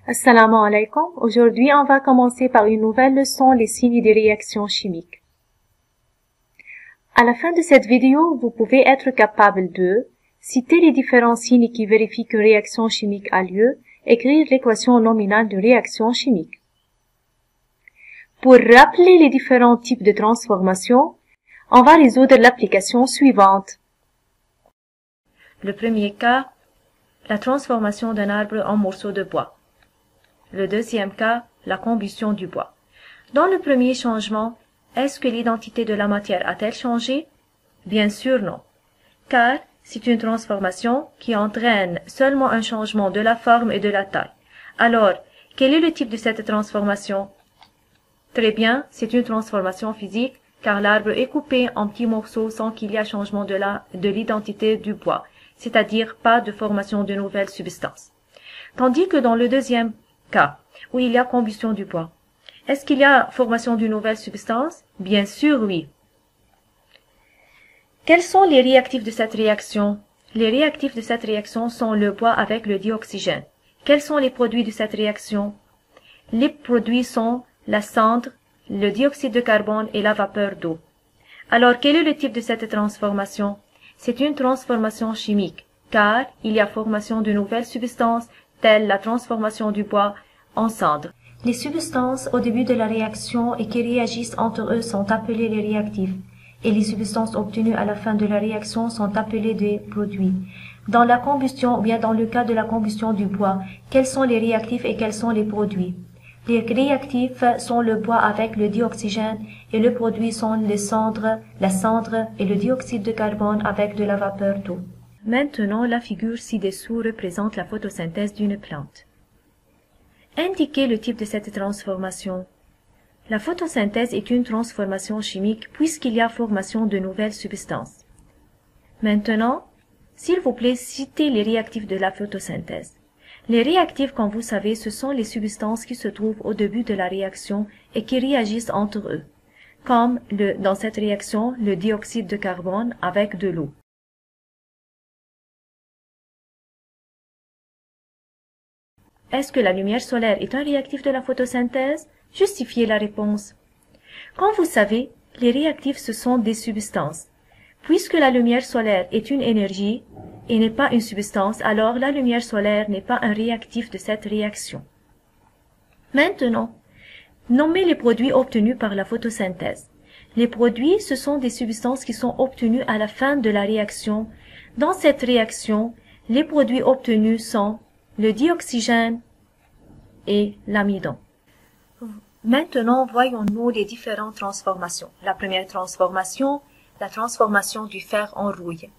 Assalamu alaikum. Aujourd'hui, on va commencer par une nouvelle leçon, les signes des réactions chimiques. À la fin de cette vidéo, vous pouvez être capable de citer les différents signes qui vérifient qu'une réaction chimique a lieu, écrire l'équation nominale de réaction chimique. Pour rappeler les différents types de transformation, on va résoudre l'application suivante. Le premier cas, la transformation d'un arbre en morceaux de bois. Le deuxième cas, la combustion du bois. Dans le premier changement, est-ce que l'identité de la matière a-t-elle changé? Bien sûr non, car c'est une transformation qui entraîne seulement un changement de la forme et de la taille. Alors, quel est le type de cette transformation? Très bien, c'est une transformation physique, car l'arbre est coupé en petits morceaux sans qu'il y ait changement de l'identité du bois, c'est-à-dire pas de formation de nouvelles substances. Tandis que dans le deuxième cas, où il y a combustion du bois, est-ce qu'il y a formation d'une nouvelle substance? Bien sûr, oui. Quels sont les réactifs de cette réaction? Les réactifs de cette réaction sont le bois avec le dioxygène. Quels sont les produits de cette réaction? Les produits sont la cendre, le dioxyde de carbone et la vapeur d'eau. Alors, quel est le type de cette transformation? C'est une transformation chimique, car il y a formation de nouvelles substances, telles la transformation du bois en cendre. Les substances au début de la réaction et qui réagissent entre eux sont appelées les réactifs, et les substances obtenues à la fin de la réaction sont appelées des produits. Dans la combustion, ou bien dans le cas de la combustion du bois, quels sont les réactifs et quels sont les produits? Les réactifs sont le bois avec le dioxygène et le produit sont la cendre et le dioxyde de carbone avec de la vapeur d'eau. Maintenant, la figure ci-dessous représente la photosynthèse d'une plante. Indiquez le type de cette transformation. La photosynthèse est une transformation chimique puisqu'il y a formation de nouvelles substances. Maintenant, s'il vous plaît, citez les réactifs de la photosynthèse. Les réactifs, comme vous savez, ce sont les substances qui se trouvent au début de la réaction et qui réagissent entre eux, comme dans cette réaction, le dioxyde de carbone avec de l'eau. Est-ce que la lumière solaire est un réactif de la photosynthèse? Justifiez la réponse. Comme vous savez, les réactifs ce sont des substances. Puisque la lumière solaire est une énergie et n'est pas une substance, alors la lumière solaire n'est pas un réactif de cette réaction. Maintenant, nommez les produits obtenus par la photosynthèse. Les produits, ce sont des substances qui sont obtenues à la fin de la réaction. Dans cette réaction, les produits obtenus sont le dioxygène et l'amidon. Maintenant, voyons-nous les différentes transformations. La première transformation, la transformation du fer en rouille.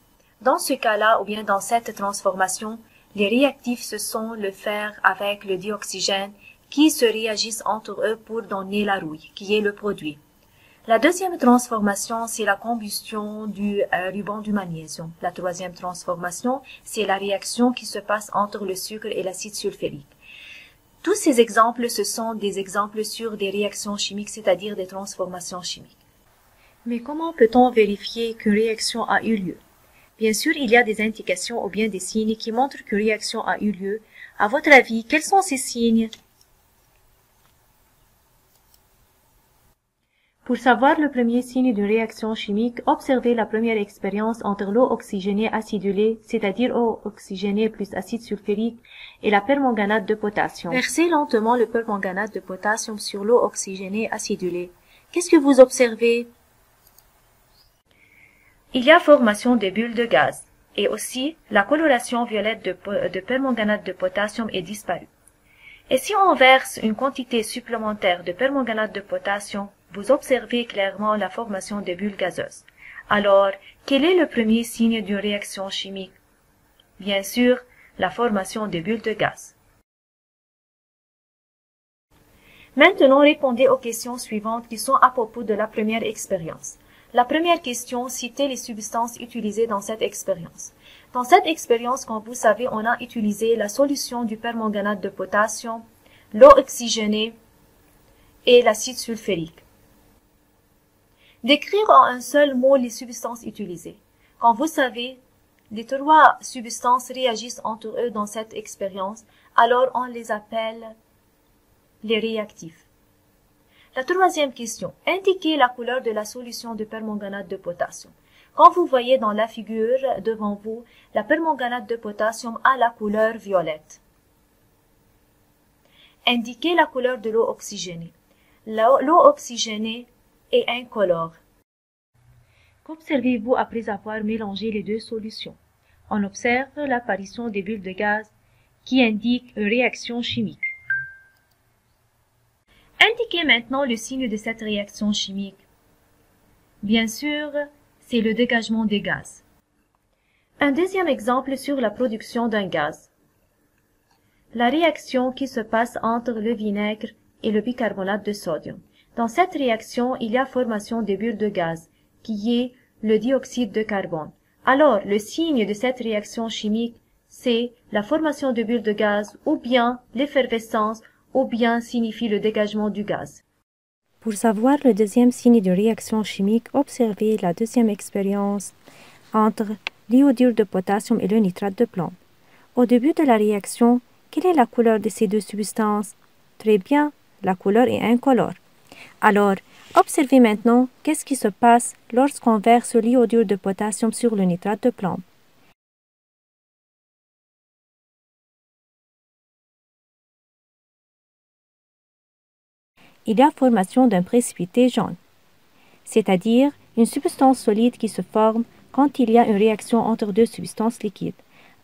Dans ce cas-là, ou bien dans cette transformation, les réactifs ce sont le fer avec le dioxygène qui se réagissent entre eux pour donner la rouille, qui est le produit. La deuxième transformation, c'est la combustion du ruban du magnésium. La troisième transformation, c'est la réaction qui se passe entre le sucre et l'acide sulfurique. Tous ces exemples, ce sont des exemples sur des réactions chimiques, c'est-à-dire des transformations chimiques. Mais comment peut-on vérifier qu'une réaction a eu lieu? Bien sûr, il y a des indications ou bien des signes qui montrent qu'une réaction a eu lieu. À votre avis, quels sont ces signes? Pour savoir le premier signe d'une réaction chimique, observez la première expérience entre l'eau oxygénée acidulée, c'est-à-dire eau oxygénée plus acide sulfurique, et la permanganate de potassium. Versez lentement le permanganate de potassium sur l'eau oxygénée acidulée. Qu'est-ce que vous observez? Il y a formation de bulles de gaz, et aussi la coloration violette de permanganate de potassium est disparue. Et si on verse une quantité supplémentaire de permanganate de potassium, vous observez clairement la formation de bulles gazeuses. Alors, quel est le premier signe d'une réaction chimique? Bien sûr, la formation de bulles de gaz. Maintenant, répondez aux questions suivantes qui sont à propos de la première expérience. La première question, citez les substances utilisées dans cette expérience. Dans cette expérience, comme vous savez, on a utilisé la solution du permanganate de potassium, l'eau oxygénée et l'acide sulfurique. Décrire en un seul mot les substances utilisées. Quand vous savez, les trois substances réagissent entre eux dans cette expérience, alors on les appelle les réactifs. La troisième question. Indiquez la couleur de la solution de permanganate de potassium. Quand vous voyez dans la figure devant vous, la permanganate de potassium a la couleur violette. Indiquez la couleur de l'eau oxygénée. L'eau oxygénée est incolore. Qu'observez-vous après avoir mélangé les deux solutions? On observe l'apparition des bulles de gaz qui indiquent une réaction chimique. Indiquez maintenant le signe de cette réaction chimique. Bien sûr, c'est le dégagement des gaz. Un deuxième exemple sur la production d'un gaz. La réaction qui se passe entre le vinaigre et le bicarbonate de sodium. Dans cette réaction, il y a formation de bulles de gaz, qui est le dioxyde de carbone. Alors, le signe de cette réaction chimique, c'est la formation de bulles de gaz, ou bien l'effervescence, ou bien signifie le dégagement du gaz. Pour savoir le deuxième signe de réaction chimique, observez la deuxième expérience entre l'iodure de potassium et le nitrate de plomb. Au début de la réaction, quelle est la couleur de ces deux substances? Très bien, la couleur est incolore. Alors, observez maintenant qu'est-ce qui se passe lorsqu'on verse l'iodure de potassium sur le nitrate de plomb. Il y a formation d'un précipité jaune, c'est-à-dire une substance solide qui se forme quand il y a une réaction entre deux substances liquides.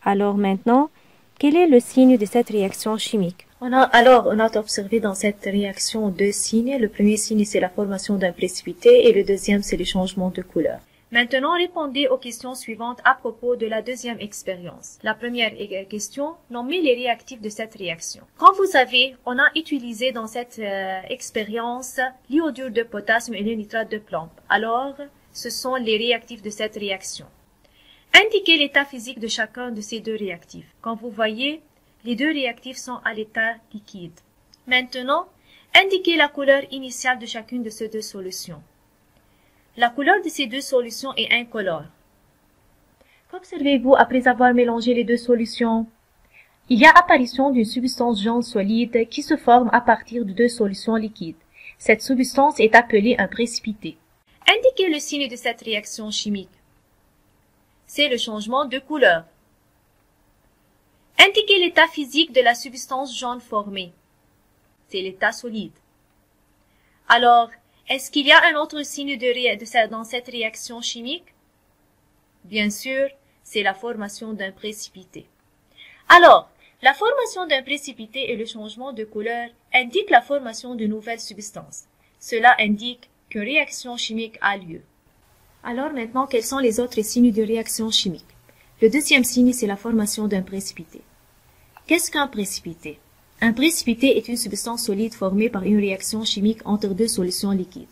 Alors maintenant, quel est le signe de cette réaction chimique? On a observé dans cette réaction deux signes. Le premier signe, c'est la formation d'un précipité et le deuxième, c'est le changement de couleur. Maintenant, répondez aux questions suivantes à propos de la deuxième expérience. La première question, nommez les réactifs de cette réaction. Comme vous savez, on a utilisé dans cette expérience l'iodure de potassium et le nitrate de plomb. Alors, ce sont les réactifs de cette réaction. Indiquez l'état physique de chacun de ces deux réactifs. Comme vous voyez, les deux réactifs sont à l'état liquide. Maintenant, indiquez la couleur initiale de chacune de ces deux solutions. La couleur de ces deux solutions est incolore. Qu'observez-vous après avoir mélangé les deux solutions? Il y a apparition d'une substance jaune solide qui se forme à partir de deux solutions liquides. Cette substance est appelée un précipité. Indiquez le signe de cette réaction chimique. C'est le changement de couleur. Indiquez l'état physique de la substance jaune formée. C'est l'état solide. Alors, est-ce qu'il y a un autre signe dans cette réaction chimique? Bien sûr, c'est la formation d'un précipité. Alors, la formation d'un précipité et le changement de couleur indiquent la formation de nouvelles substances. Cela indique qu'une réaction chimique a lieu. Alors maintenant, quels sont les autres signes de réaction chimique? Le deuxième signe, c'est la formation d'un précipité. Qu'est-ce qu'un précipité? Un précipité est une substance solide formée par une réaction chimique entre deux solutions liquides.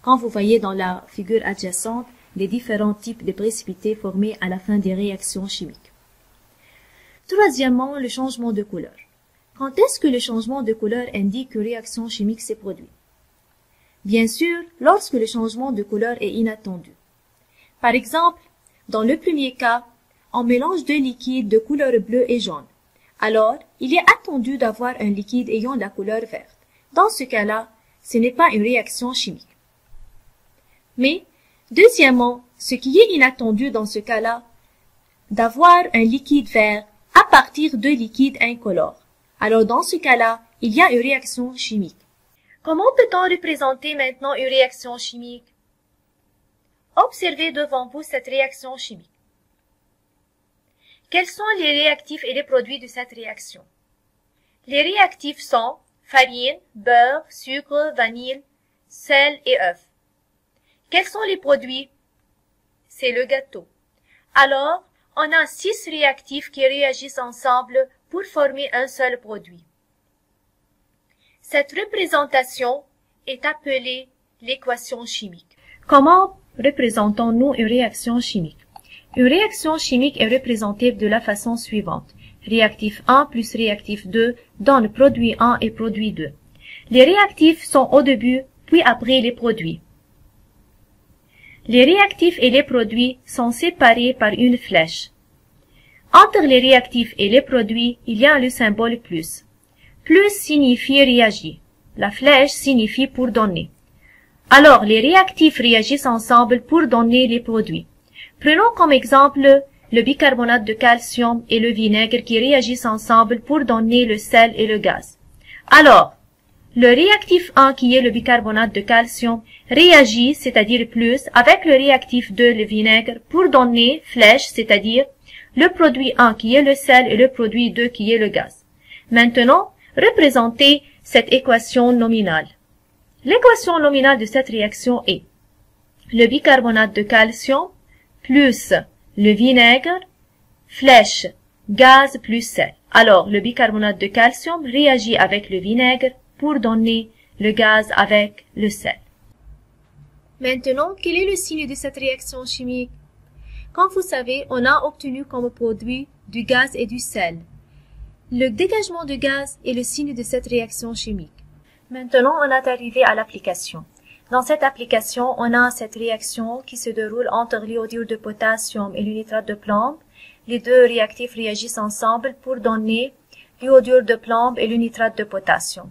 Quand vous voyez dans la figure adjacente les différents types de précipités formés à la fin des réactions chimiques. Troisièmement, le changement de couleur. Quand est-ce que le changement de couleur indique qu'une réaction chimique s'est produite? Bien sûr, lorsque le changement de couleur est inattendu. Par exemple, dans le premier cas, on mélange deux liquides de couleur bleue et jaune. Alors, il est attendu d'avoir un liquide ayant la couleur verte. Dans ce cas-là, ce n'est pas une réaction chimique. Mais, deuxièmement, ce qui est inattendu dans ce cas-là, d'avoir un liquide vert à partir de liquides incolores. Alors, dans ce cas-là, il y a une réaction chimique. Comment peut-on représenter maintenant une réaction chimique? Observez devant vous cette réaction chimique. Quels sont les réactifs et les produits de cette réaction? Les réactifs sont farine, beurre, sucre, vanille, sel et œufs. Quels sont les produits? C'est le gâteau. Alors, on a 6 réactifs qui réagissent ensemble pour former un seul produit. Cette représentation est appelée l'équation chimique. Comment représentons-nous une réaction chimique? Une réaction chimique est représentée de la façon suivante. Réactif 1 plus réactif 2 donne produit 1 et produit 2. Les réactifs sont au début, puis après les produits. Les réactifs et les produits sont séparés par une flèche. Entre les réactifs et les produits, il y a le symbole plus. Plus signifie réagir. La flèche signifie pour donner. Alors, les réactifs réagissent ensemble pour donner les produits. Prenons comme exemple le bicarbonate de calcium et le vinaigre qui réagissent ensemble pour donner le sel et le gaz. Alors, le réactif 1 qui est le bicarbonate de calcium réagit, c'est-à-dire plus, avec le réactif 2, le vinaigre, pour donner flèche, c'est-à-dire le produit 1 qui est le sel et le produit 2 qui est le gaz. Maintenant, représentez cette équation nominale. L'équation nominale de cette réaction est le bicarbonate de calcium plus le vinaigre, flèche, gaz plus sel. Alors, le bicarbonate de calcium réagit avec le vinaigre pour donner le gaz avec le sel. Maintenant, quel est le signe de cette réaction chimique? Comme vous savez, on a obtenu comme produit du gaz et du sel. Le dégagement de gaz est le signe de cette réaction chimique. Maintenant, on est arrivé à l'application. Dans cette application, on a cette réaction qui se déroule entre l'iodure de potassium et le nitrate de plomb. Les deux réactifs réagissent ensemble pour donner l'iodure de plomb et le nitrate de potassium.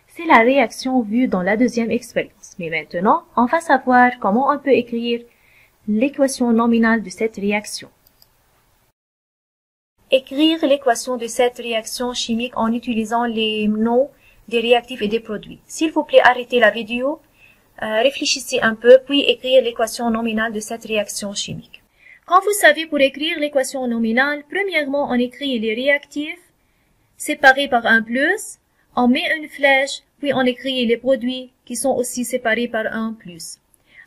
C'est la réaction vue dans la deuxième expérience. Mais maintenant, on va savoir comment on peut écrire l'équation nominale de cette réaction. Écrire l'équation de cette réaction chimique en utilisant les noms des réactifs et des produits. S'il vous plaît, arrêtez la vidéo, réfléchissez un peu, puis écrire l'équation nominale de cette réaction chimique. Comme vous savez, pour écrire l'équation nominale, premièrement, on écrit les réactifs séparés par un plus, on met une flèche, puis on écrit les produits qui sont aussi séparés par un plus.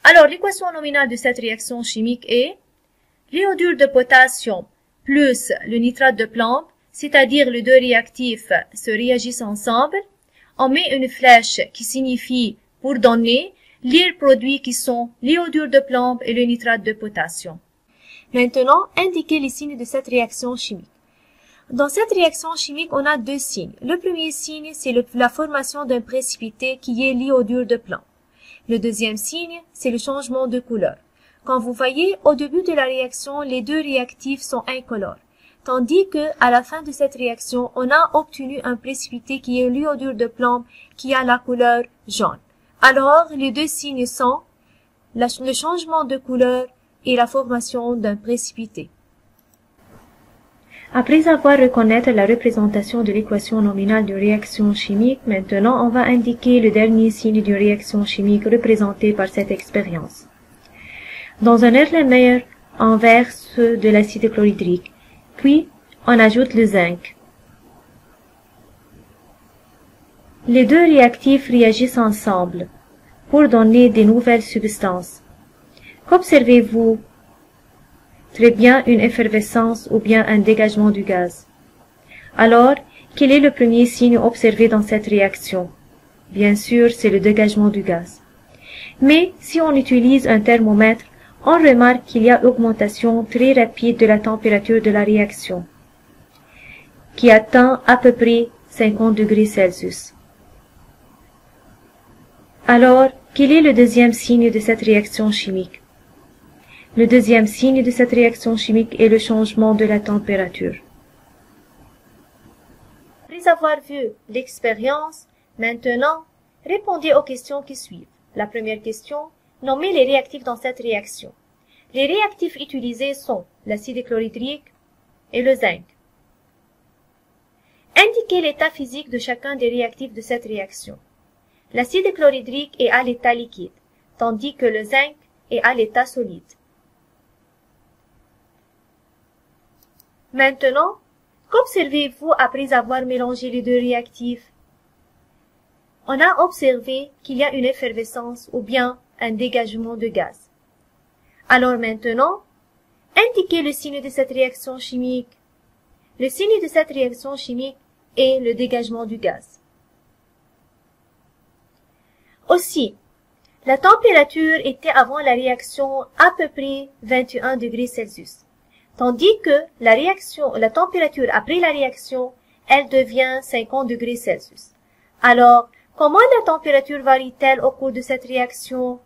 Alors, l'équation nominale de cette réaction chimique est l'iodure de potassium plus le nitrate de plomb, c'est-à-dire les deux réactifs se réagissent ensemble. On met une flèche qui signifie pour donner les produits qui sont l'iodure de plomb et le nitrate de potassium. Maintenant, indiquez les signes de cette réaction chimique. Dans cette réaction chimique, on a deux signes. Le premier signe, c'est la formation d'un précipité qui est l'iodure de plomb. Le deuxième signe, c'est le changement de couleur. Comme vous voyez, au début de la réaction, les deux réactifs sont incolores. Tandis que, à la fin de cette réaction, on a obtenu un précipité qui est l'iodure de plomb qui a la couleur jaune. Alors, les deux signes sont le changement de couleur et la formation d'un précipité. Après avoir reconnaître la représentation de l'équation nominale de réaction chimique, maintenant on va indiquer le dernier signe de réaction chimique représenté par cette expérience. Dans un Erlenmeyer, on verse de l'acide chlorhydrique, puis on ajoute le zinc. Les deux réactifs réagissent ensemble pour donner de nouvelles substances. Qu'observez-vous? Très bien une effervescence ou bien un dégagement du gaz. Alors, quel est le premier signe observé dans cette réaction? Bien sûr, c'est le dégagement du gaz. Mais si on utilise un thermomètre, on remarque qu'il y a augmentation très rapide de la température de la réaction, qui atteint à peu près 50 degrés Celsius. Alors, quel est le deuxième signe de cette réaction chimique? Le deuxième signe de cette réaction chimique est le changement de la température. Après avoir vu l'expérience, maintenant, répondez aux questions qui suivent. La première question, nommez les réactifs dans cette réaction. Les réactifs utilisés sont l'acide chlorhydrique et le zinc. Indiquez l'état physique de chacun des réactifs de cette réaction. L'acide chlorhydrique est à l'état liquide, tandis que le zinc est à l'état solide. Maintenant, qu'observez-vous après avoir mélangé les deux réactifs? On a observé qu'il y a une effervescence ou bien un dégagement de gaz. Alors maintenant, indiquez le signe de cette réaction chimique. Le signe de cette réaction chimique est le dégagement du gaz. Aussi, la température était avant la réaction à peu près 21 degrés Celsius. Tandis que la température après la réaction, elle devient 50 degrés Celsius. Alors, comment la température varie-t-elle au cours de cette réaction?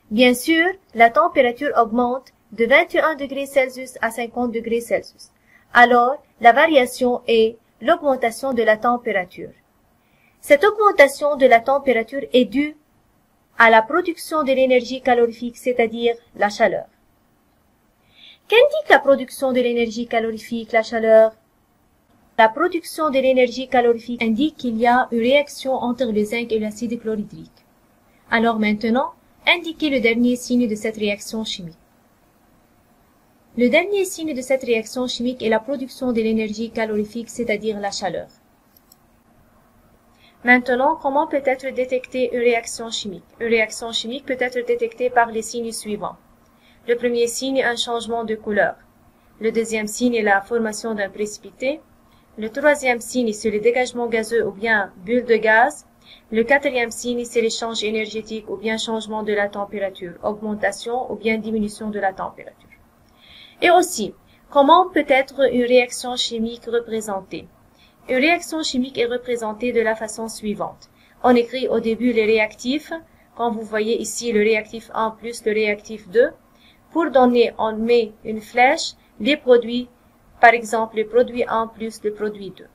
Bien sûr, la température augmente de 21 degrés Celsius à 50 degrés Celsius. Alors, la variation est l'augmentation de la température. Cette augmentation de la température est due à la production de l'énergie calorifique, c'est-à-dire la chaleur. Qu'indique la production de l'énergie calorifique, la chaleur? La production de l'énergie calorifique indique qu'il y a une réaction entre le zinc et l'acide chlorhydrique. Alors maintenant, indiquez le dernier signe de cette réaction chimique. Le dernier signe de cette réaction chimique est la production de l'énergie calorifique, c'est-à-dire la chaleur. Maintenant, comment peut être détectée une réaction chimique? Une réaction chimique peut être détectée par les signes suivants. Le premier signe est un changement de couleur. Le deuxième signe est la formation d'un précipité. Le troisième signe, c'est le dégagement gazeux ou bien bulle de gaz. Le quatrième signe, c'est l'échange énergétique ou bien changement de la température, augmentation ou bien diminution de la température. Et aussi, comment peut être une réaction chimique représentée? Une réaction chimique est représentée de la façon suivante. On écrit au début les réactifs, comme vous voyez ici le réactif 1 plus le réactif 2. Pour donner, on met une flèche, les produits, par exemple le produit 1 plus le produit 2.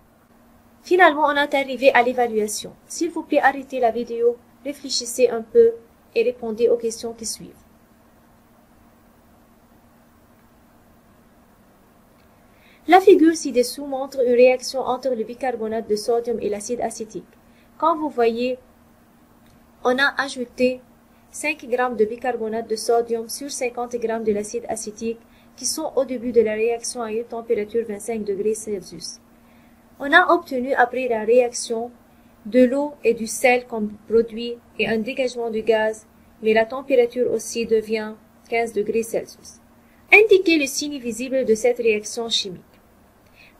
Finalement, on est arrivé à l'évaluation. S'il vous plaît, arrêtez la vidéo, réfléchissez un peu et répondez aux questions qui suivent. La figure ci-dessous montre une réaction entre le bicarbonate de sodium et l'acide acétique. Comme vous voyez, on a ajouté 5 g de bicarbonate de sodium sur 50 g de l'acide acétique qui sont au début de la réaction à une température 25 degrés Celsius. On a obtenu après la réaction de l'eau et du sel comme produit et un dégagement de gaz, mais la température aussi devient 15 degrés Celsius. Indiquez le signe visible de cette réaction chimique.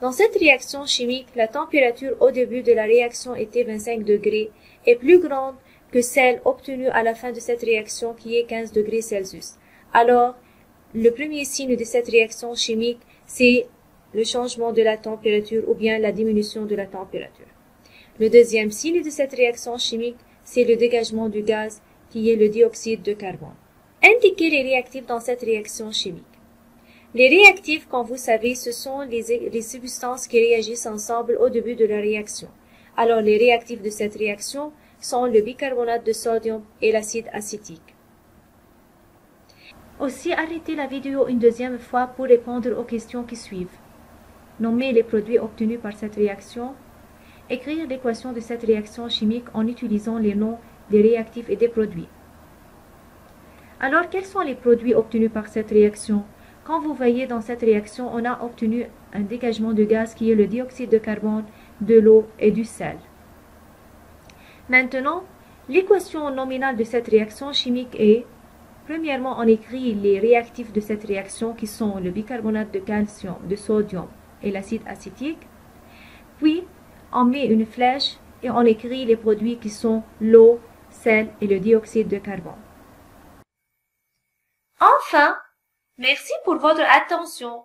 Dans cette réaction chimique, la température au début de la réaction était 25 degrés et plus grande que celle obtenue à la fin de cette réaction qui est 15 degrés Celsius. Alors, le premier signe de cette réaction chimique, c'est le changement de la température ou bien la diminution de la température. Le deuxième signe de cette réaction chimique, c'est le dégagement du gaz qui est le dioxyde de carbone. Indiquez les réactifs dans cette réaction chimique. Les réactifs, comme vous savez, ce sont les substances qui réagissent ensemble au début de la réaction. Alors, les réactifs de cette réaction sont le bicarbonate de sodium et l'acide acétique. Aussi, arrêtez la vidéo une deuxième fois pour répondre aux questions qui suivent. Nommer les produits obtenus par cette réaction. Écrire l'équation de cette réaction chimique en utilisant les noms des réactifs et des produits. Alors, quels sont les produits obtenus par cette réaction? Comme vous voyez dans cette réaction, on a obtenu un dégagement de gaz qui est le dioxyde de carbone, de l'eau et du sel. Maintenant, l'équation nominale de cette réaction chimique est, premièrement, on écrit les réactifs de cette réaction qui sont le bicarbonate de calcium, de sodium et l'acide acétique. Puis, on met une flèche et on écrit les produits qui sont l'eau, sel et le dioxyde de carbone. Enfin, merci pour votre attention.